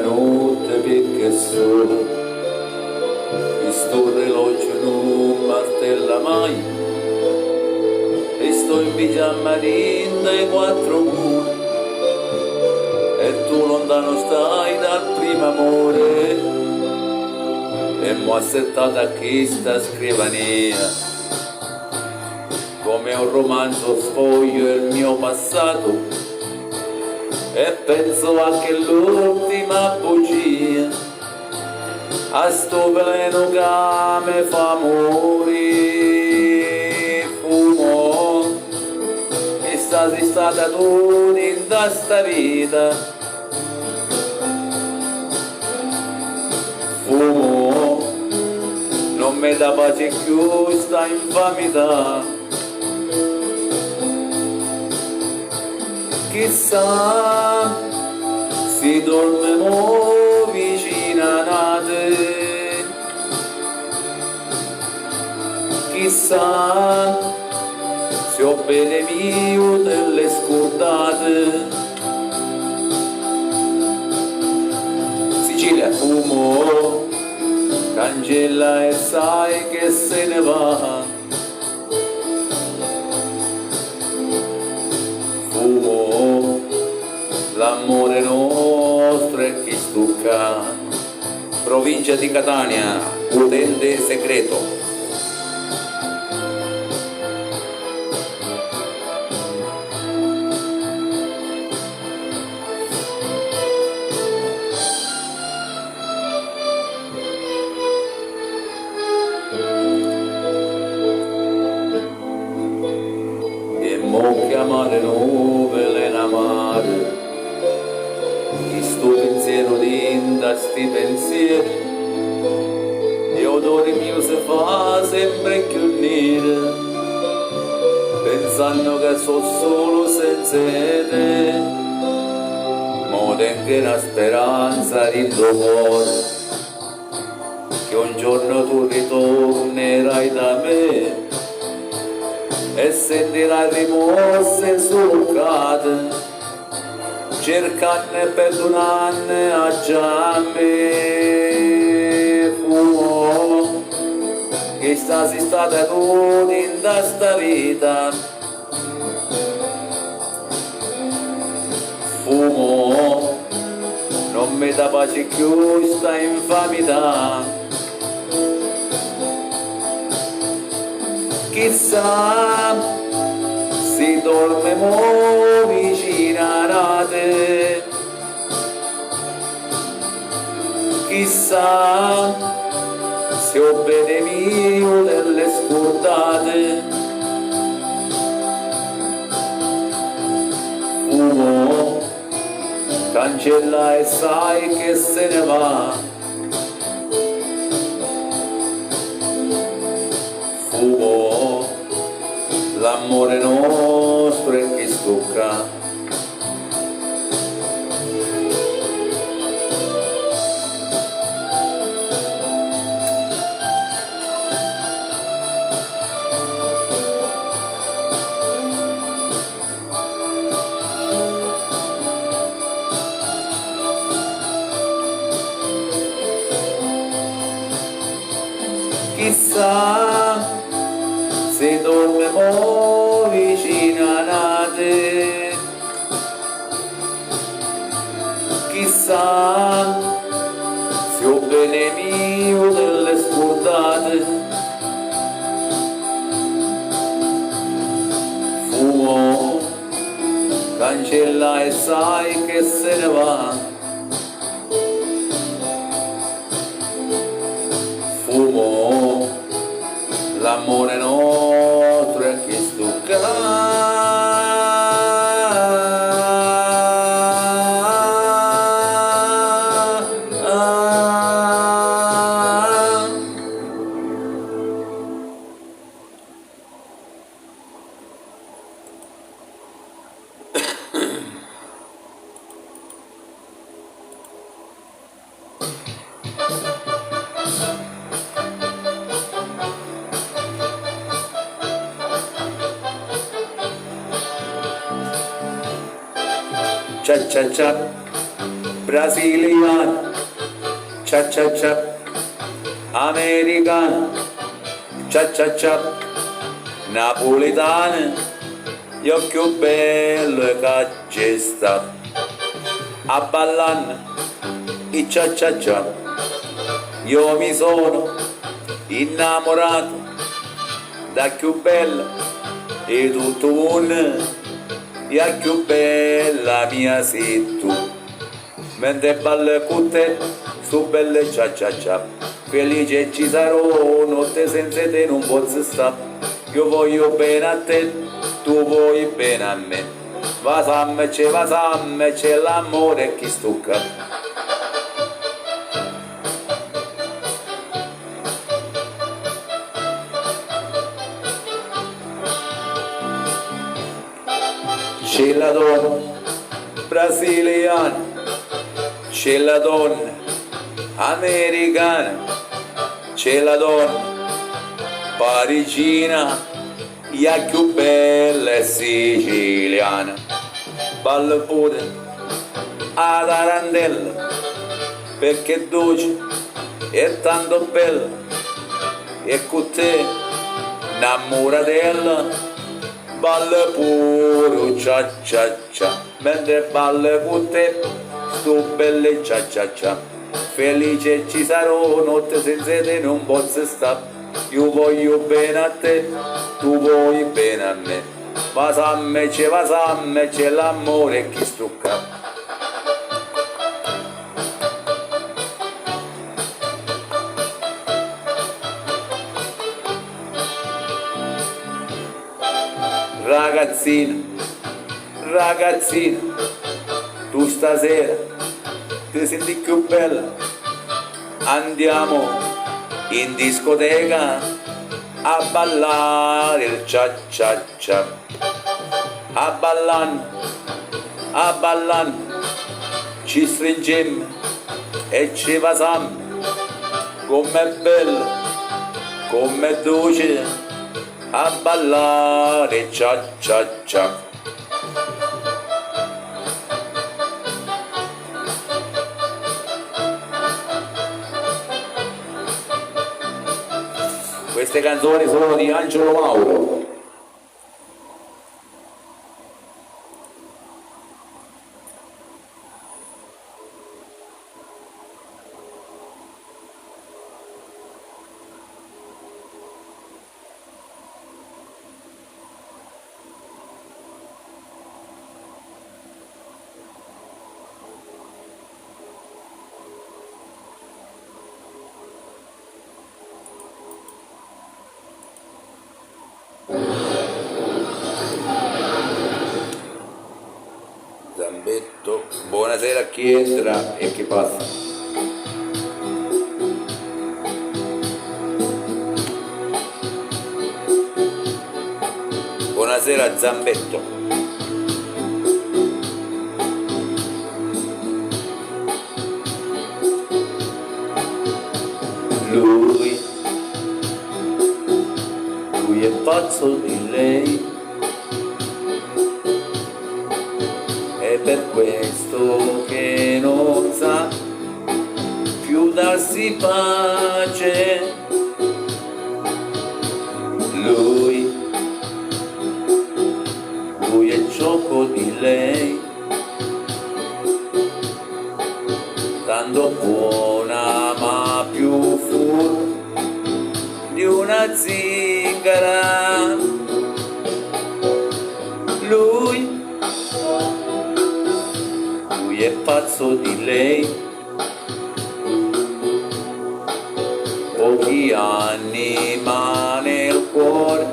notte perché solo sto relogio non martella mai e sto in pigiama dai quattro muri e tu lontano stai dal primo amore e m'ho assettata a questa scrivania come un romanzo sfoglio il mio passato e penso anche all'ultima bugia a sto veleno che mi fa morire fumo e sei stata tu in questa vita fumo non mi dà pace più sta infamità chissà si dorme mo vicina a te chissà se ho bene mio delle scordate Sicilia fumo cancella e sai che se ne va fumo l'amore nostro è chi stucca provincia di Catania utente segreto e mo chiamare nuvole in amare sto pensiero dinda sti pensieri e odore mio si fa sempre più nero pensando che so solo senza te mo tengo una speranza di cuore che un giorno tu ritornerai da me e sentirai rimosse succate cercando e perdonando a già me fumo che sei stata tu in questa vita fumo non mi dà pace più sta infamità chissà si dorme mo vicina a te chissà se ho bene mio delle scordate fumo cancella e sai che se ne va fumo l'amore nostro è che stucca chissà se dorme mo vicina a te chissà se ho bene mio delle scordate fumo cancella e sai che se ne va fumo l'amore nostro è che Cia cia cia, brasiliano, cia cia cia, americano, cia cia cia, napoletano, io più bello che c'è sta, a ballare, i cia cia cia, io mi sono innamorato da più bella e tutto il mondo, e più bella mia sei tu, mentre ballo con te, sto belle cia cia cia, felice ci sarò, notte senza te non posso stare, io voglio bene a te, tu vuoi bene a me, vasamme c'è l'amore che stucca. C'è la donna brasiliana, c'è la donna americana, c'è la donna parigina, e più bella è siciliana. Ballo pure a tarantella, perché è dolce e tanto bella, e con te innamoratella. Balla pure cia cia cia, mentre balla con te, sto belle cia cia cia, felice ci sarò, notte senza te non posso stare, io voglio bene a te, tu vuoi bene a me, vasamme c'è l'amore che stucca. Ragazzina, tu stasera ti senti più bella, andiamo in discoteca a ballare il cia cia cia, a ballando, ci stringiamo e ci pasiamo, com'è bella, com'è dolce, a ballare cia cia cia. Queste canzoni sono di Angelo Mauro. Zambetto, buonasera a chi entra e chi passa. Buonasera Zambetto. Lui è pazzo di lei, è per questo che non sa più darsi pace. Lui è gioco di lei, tanto buona ma più furba di una zingara. Lui è pazzo di lei, pochi anni ma nel cuore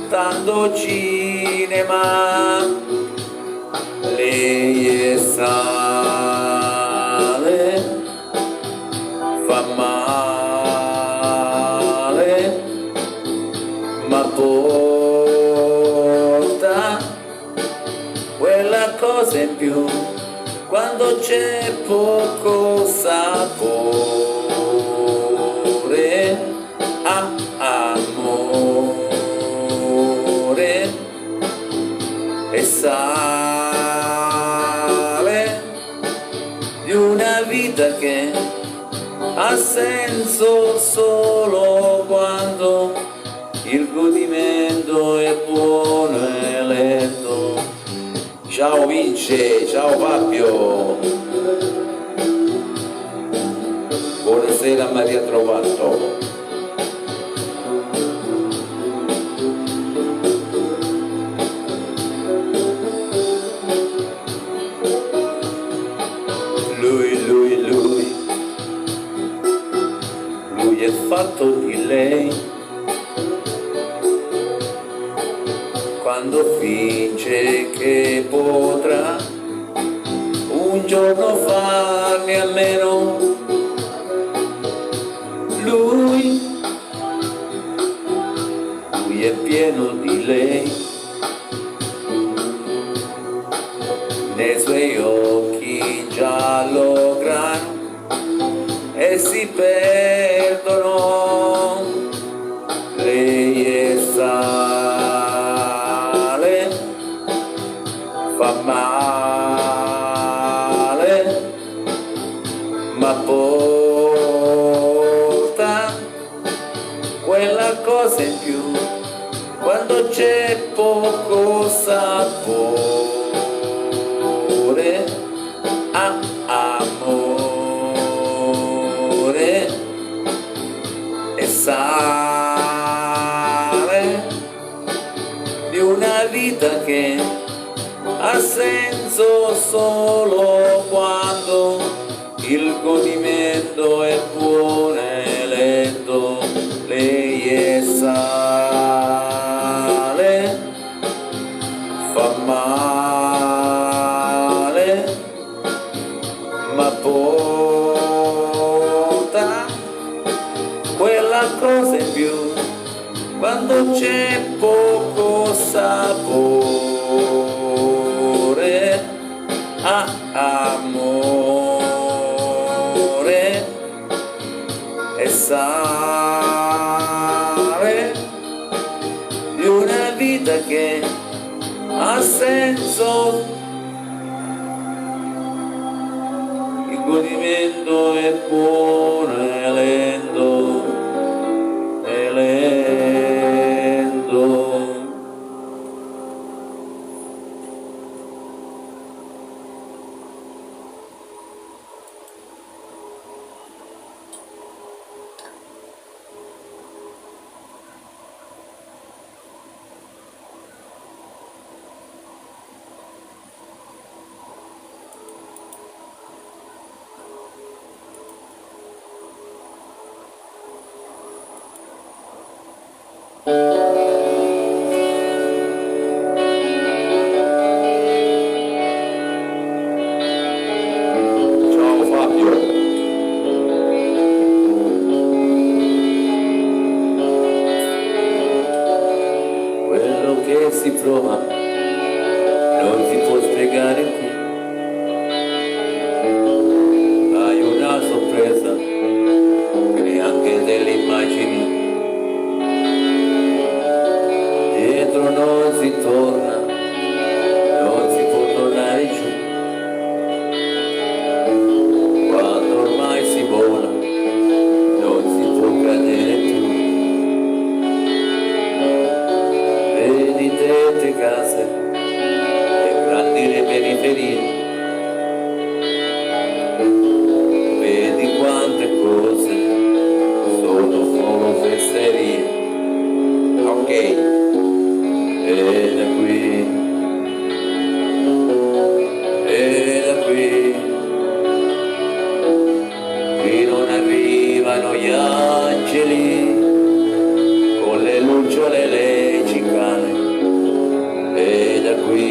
tanto cinema. Lei è sale, fa male, ma porta quella cosa in più quando c'è poco sapore. Amore e sale vita che ha senso solo quando il godimento è buono e lento. Ciao Vince, ciao Fabio, buonasera Maria Trovato. Lui è fatto di lei, quando finge che potrà un giorno farne a meno. Lui è pieno di lei, nei suoi occhi giallo grano e si perdono. Lei è sale, fa male, ma porta quella cosa in più quando c'è poco sapore. Amore e sale di una vita che ha senso solo quando il godimento è buono e lento. Lei è sale, fa male, ma porta quella cosa in più quando c'è poco sapore. Amore e sale di una vita che ha senso. Il godimento è buono e lento, e lento. Ciao Fabio. Quello che si prova non si può spiegare qui. Hai una sorpresa che neanche delle immagini. Dietro non si torna, non si può tornare giù. Quando ormai si vola, non si può cadere più. Vedi tante case e grandi le periferie. Vedi quante cose sono solo fesserie. Ok. E da qui non arrivano gli angeli con le lucciole e le cicale. E da qui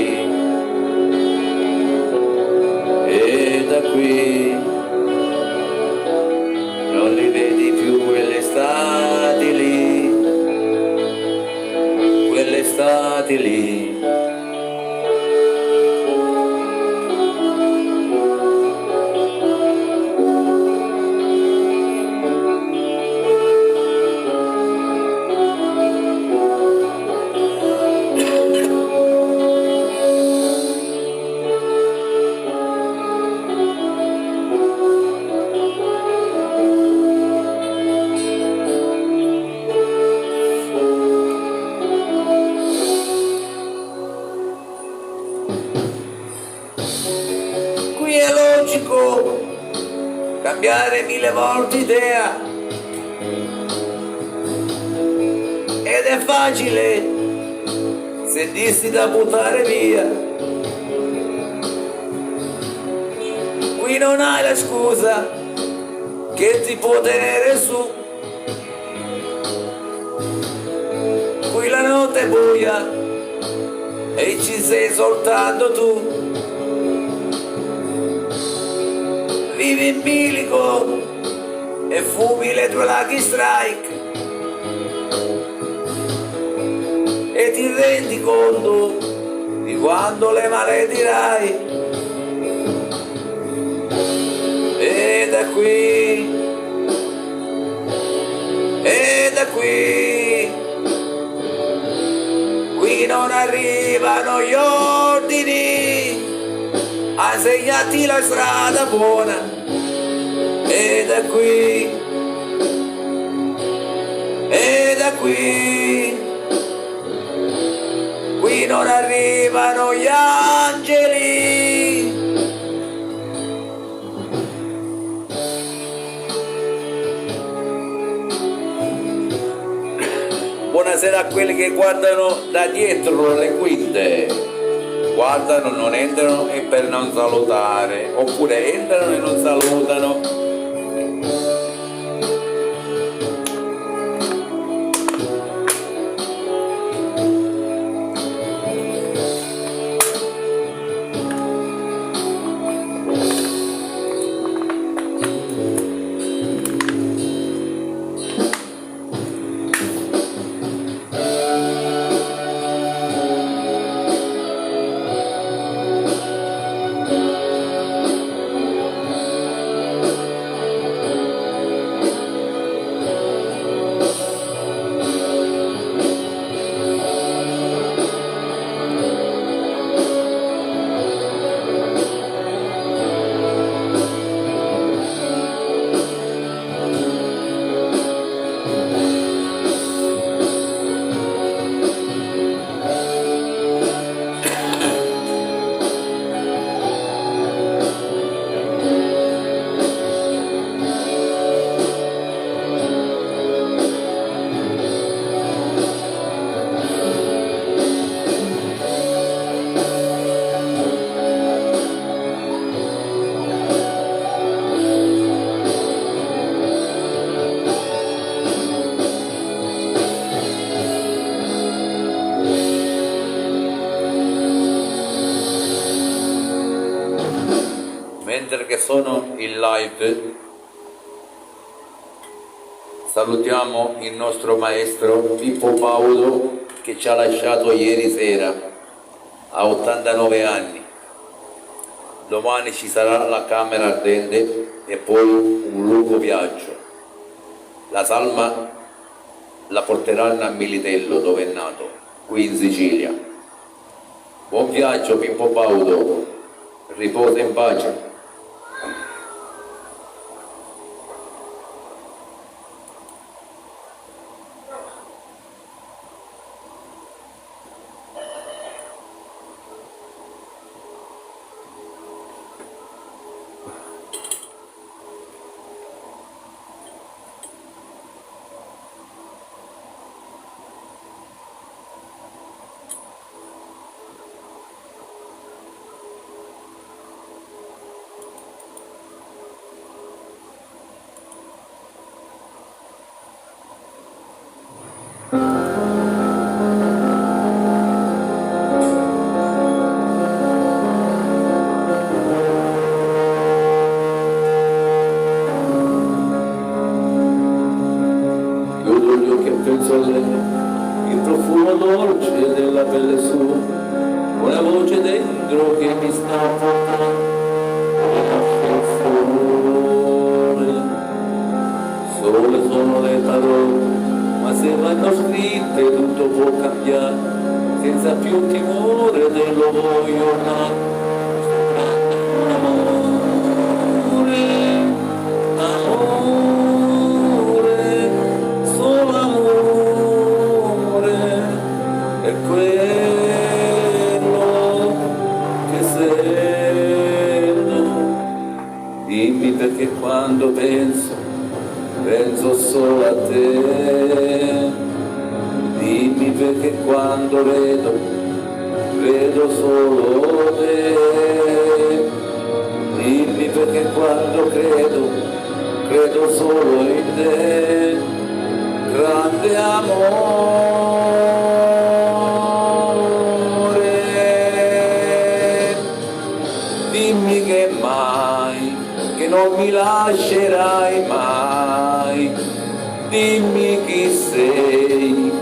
bilico, cambiare 1000 volte idea, ed è facile sentirsi da buttare via. Qui non hai la scusa che ti può tenere su, qui la notte è buia e ci sei soltanto tu. Vivi in bilico e fumi le tue Lucky Strike e ti rendi conto di quando le maledirai. E da qui non arrivano gli ordini a segnarti la strada buona. E da qui non arrivano gli angeli. Buonasera a quelli che guardano da dietro le quinte, guardano, non entrano e per non salutare, oppure entrano e non salutano. Mentre che sono in live, salutiamo il nostro maestro Pippo Baudo che ci ha lasciato ieri sera a 89 anni. Domani ci sarà la camera ardente e poi un lungo viaggio. La salma la porteranno a Militello, dove è nato, qui in Sicilia. Buon viaggio Pippo Baudo, riposa in pace. Il profumo dolce della pelle sua, una voce dentro che mi sta portando sole sono le parole, ma se vanno scritte tutto può cambiare, senza più timore dello voglio amare. Dimmi perché quando penso solo a te. Dimmi perché quando vedo solo te. Dimmi perché quando credo solo in te. Grande amore. Dimmi che non mi lascerai mai. Dimmi chi sei,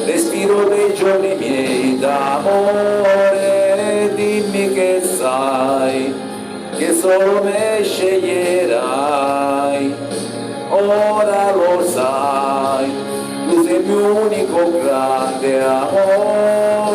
respiro dei giorni miei d'amore. Dimmi che sai, che solo me sceglierai. Ora lo sai, tu sei il mio unico grande amore.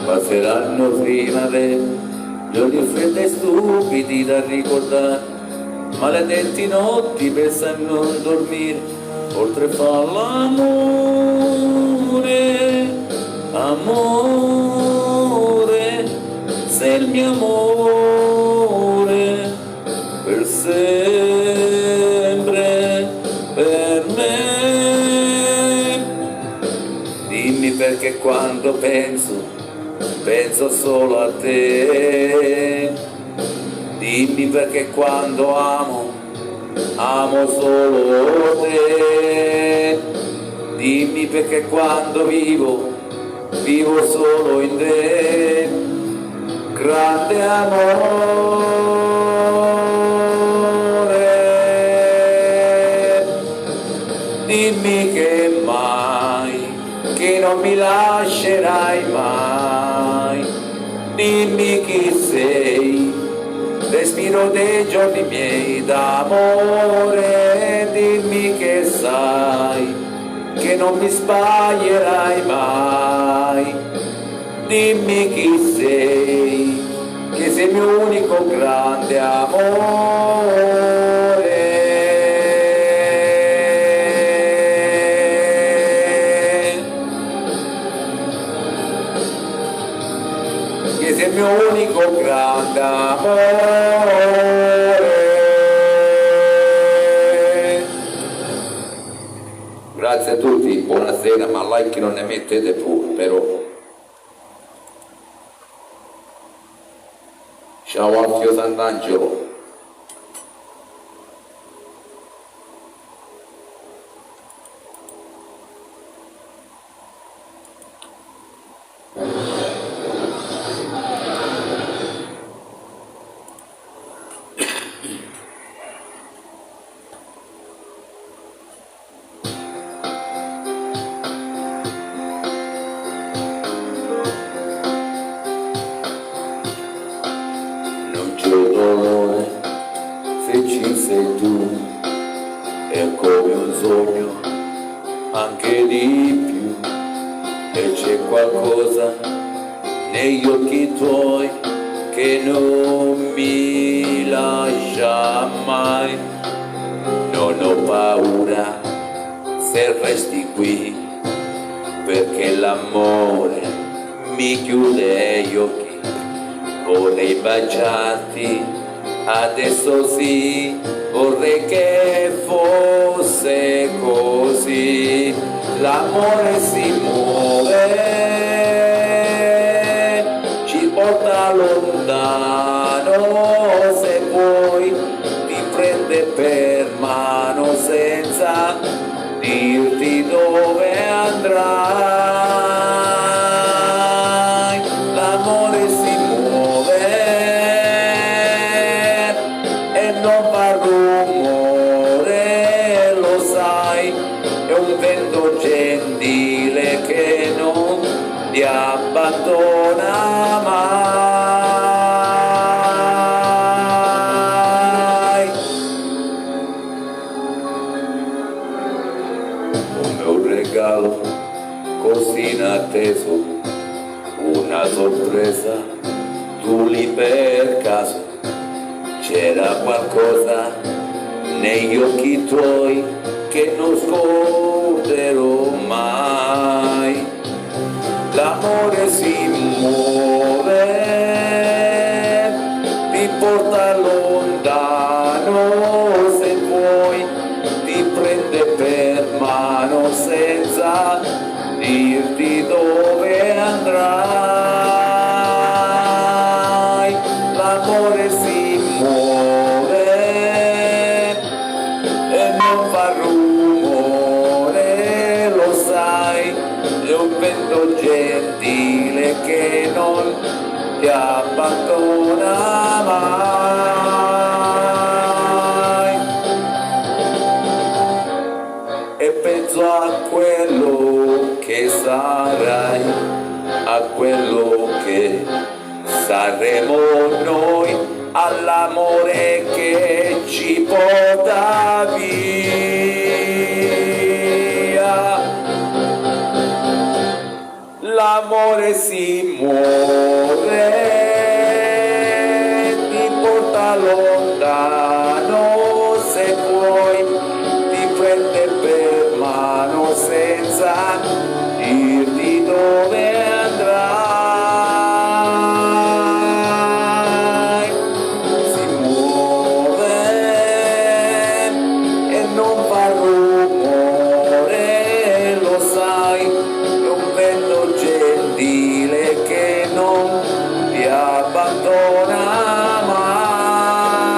Passeranno primavere, giorni freddi e stupidi da ricordare, maledetti notti pensa a non dormire, oltre fa l'amore, amore, sei il mio amore, per sempre, per me. Dimmi perché quando penso solo a te. Dimmi perché quando amo solo te. Dimmi perché quando vivo solo in te. Grande amore. Dimmi che non mi lascerai mai. Dimmi chi sei, respiro dei giorni miei d'amore. Dimmi che sai, che non mi sbaglierai mai. Dimmi chi sei, che sei il mio unico grande amore. Che sei il mio unico grande amore. Grazie a tutti, buonasera, ma like non ne mettete pure, però. Ciao Alfio Sant'Angelo. Dolore, se ci sei tu, è come un sogno, anche di più, e c'è qualcosa negli occhi tuoi che non mi lascia mai. Non ho paura se resti qui, perché l'amore mi chiude gli occhi. Vorrei baciarti, adesso sì, vorrei che fosse così. L'amore si muove, ci porta lontano, se vuoi ti prende per mano senza dirti dove andrai. L'amore si non fa rumore, lo sai, è un vento gentile che non ti abbandona mai. Come un regalo così inatteso, una sorpresa, tu lì per caso. C'era qualcosa negli occhi tuoi che non scorderò mai. L'amore si muove, ti porta lontano, se vuoi ti prende per mano senza dirti dove andrai. L'amore si muove e non fa rumore, lo sai, è un vento gentile che non ti abbandona mai. E penso a quello che sarai, a quello che saremo noi, all'amore che ci porta via. L'amore si muove, ti porta lontano, se vuoi ti prende per mano senza dirti dove andrai. Si muove e non fa rumore, lo sai, è un vento gentile che non ti abbandona mai.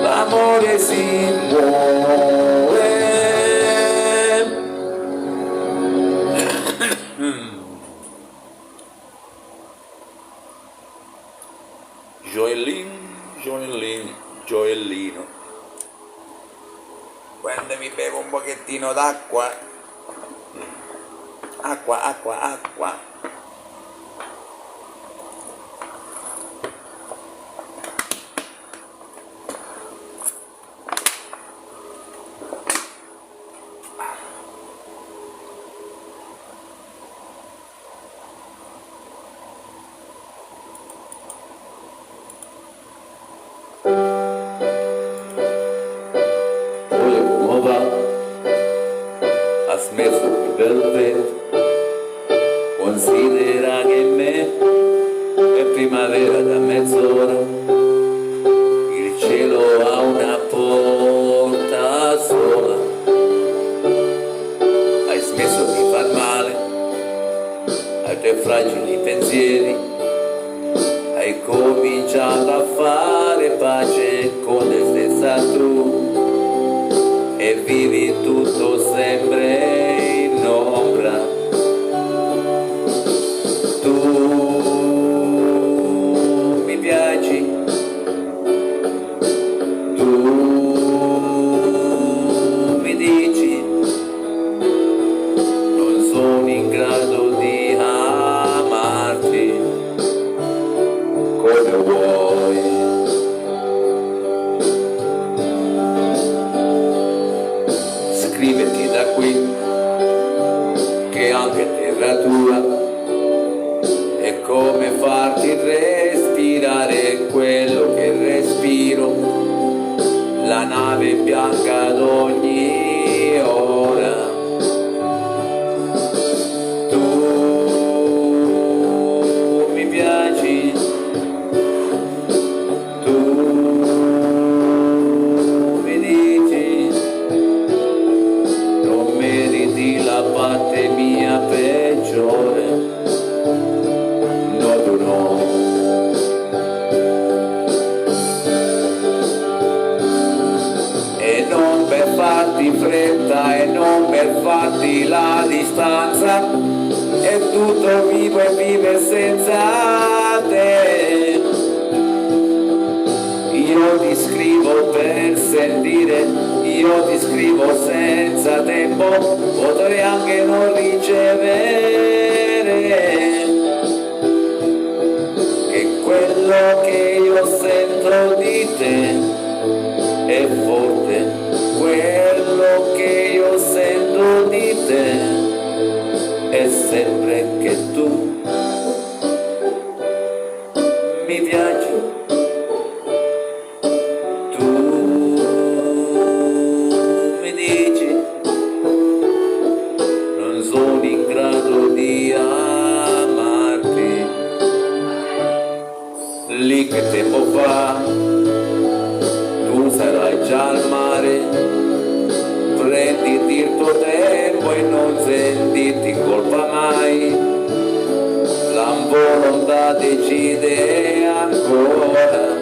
L'amore si muove. Gioellino. Quando mi bevo un pochettino d'acqua, acqua. Ha smesso il velvetto, considera che me è primavera da mezz'ora, il cielo ha una porta sola. Hai smesso di far male ai tuoi fragili pensieri, hai cominciato a fare pace con te stessa tu, e vivi tutto sempre in ombra. Tu mi piaci, tu mi dici, non sono in grado di amarti come vuoi. Scriviti da qui che anche terra tua è come farti respirare quello che respiro, la nave bianca ad ogni ora. Tu mi piaci, tu mi dici, non meriti la parte mia peggiore, no tu no. E non per farti fretta e non per farti la distanza, è tutto vivo e vive senza te. Io ti scrivo per sentire, io ti scrivo senza tempo, potrei anche non ricevere, che quello che io sento di te è forte, quello che io sento di te è sempre che tu mi piaci, tu tempo fa, tu sarai già al mare, prenditi il tuo tempo e non sentiti in colpa mai, la volontà decide ancora.